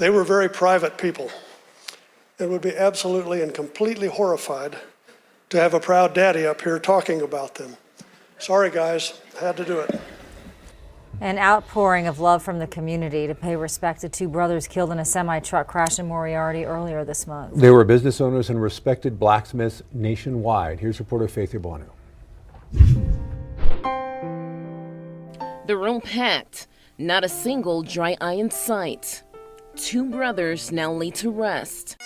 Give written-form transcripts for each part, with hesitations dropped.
They were very private people and would be absolutely and completely horrified to have a proud daddy up here talking about them. Sorry, guys, had to do it. An outpouring of love from the community to pay respect to two brothers killed in a semi-truck crash in Moriarty earlier this month. They were business owners and respected blacksmiths nationwide. Here's reporter Faith Ibuanu. The room packed, not a single dry eye in sight. Two brothers now laid to rest.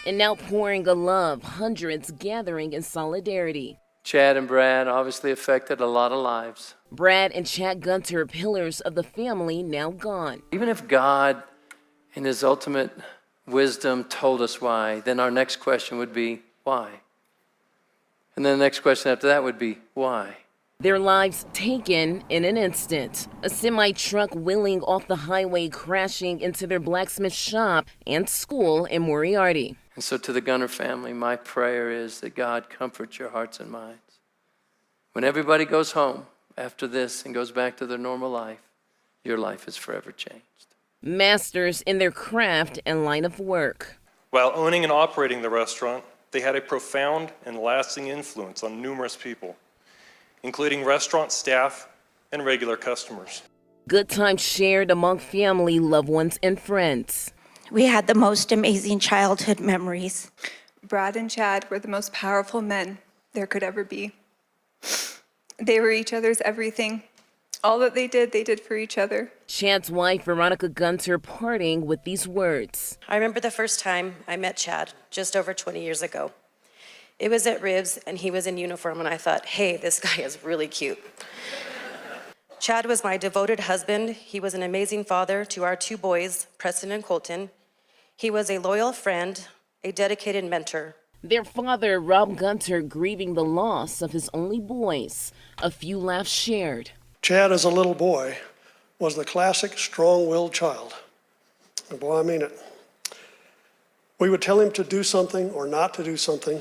An outpouring of love, hundreds gathering in solidarity. Chad and Brad obviously affected a lot of lives. Brad and Chad Gunter, pillars of the family, now gone. Even if God, in his ultimate wisdom, told us why, then our next question would be, why? And then the next question after that would be, why? Their lives taken in an instant. A semi-truck wheeling off the highway, crashing into their blacksmith shop and school in Moriarty. And so to the Gunter family, my prayer is that God comfort your hearts and minds. When everybody goes home after this and goes back to their normal life, your life is forever changed. Masters in their craft and line of work. While owning and operating the restaurant, they had a profound and lasting influence on numerous people, including restaurant staff and regular customers. Good times shared among family, loved ones, and friends. We had the most amazing childhood memories. Brad and Chad were the most powerful men there could ever be. They were each other's everything. All that they did for each other. Chad's wife, Veronica Gunter, parting with these words. I remember the first time I met Chad, just over 20 years ago. It was at Ribs, and he was in uniform, and I thought, hey, this guy is really cute. Chad was my devoted husband. He was an amazing father to our two boys, Preston and Colton. He was a loyal friend, a dedicated mentor. Their father, Rob Gunter, grieving the loss of his only boys. A few laughs shared. Chad, as a little boy, was the classic strong-willed child. And boy, I mean it. We would tell him to do something or not to do something.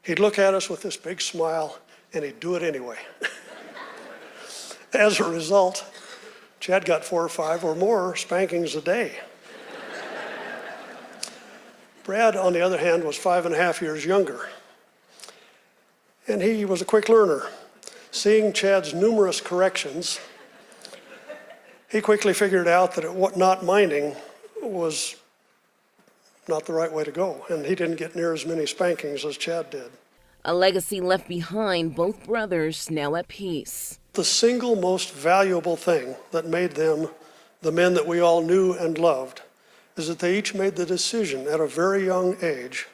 He'd look at us with this big smile, and he'd do it anyway. As a result, Chad got 4 or 5 or more spankings a day. Brad, on the other hand, was 5.5 years younger. And he was a quick learner. Seeing Chad's numerous corrections, he quickly figured out that not minding was not the right way to go, and he didn't get near as many spankings as Chad did. A legacy left behind, both brothers now at peace. The single most valuable thing that made them the men that we all knew and loved is that they each made the decision at a very young age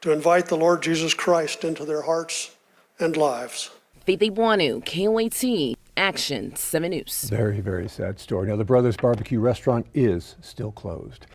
to invite the Lord Jesus Christ into their hearts and lives. Faith Ibuanu, KOAT, Action 7 News. Very, very sad story. Now, the Brothers Barbecue restaurant is still closed.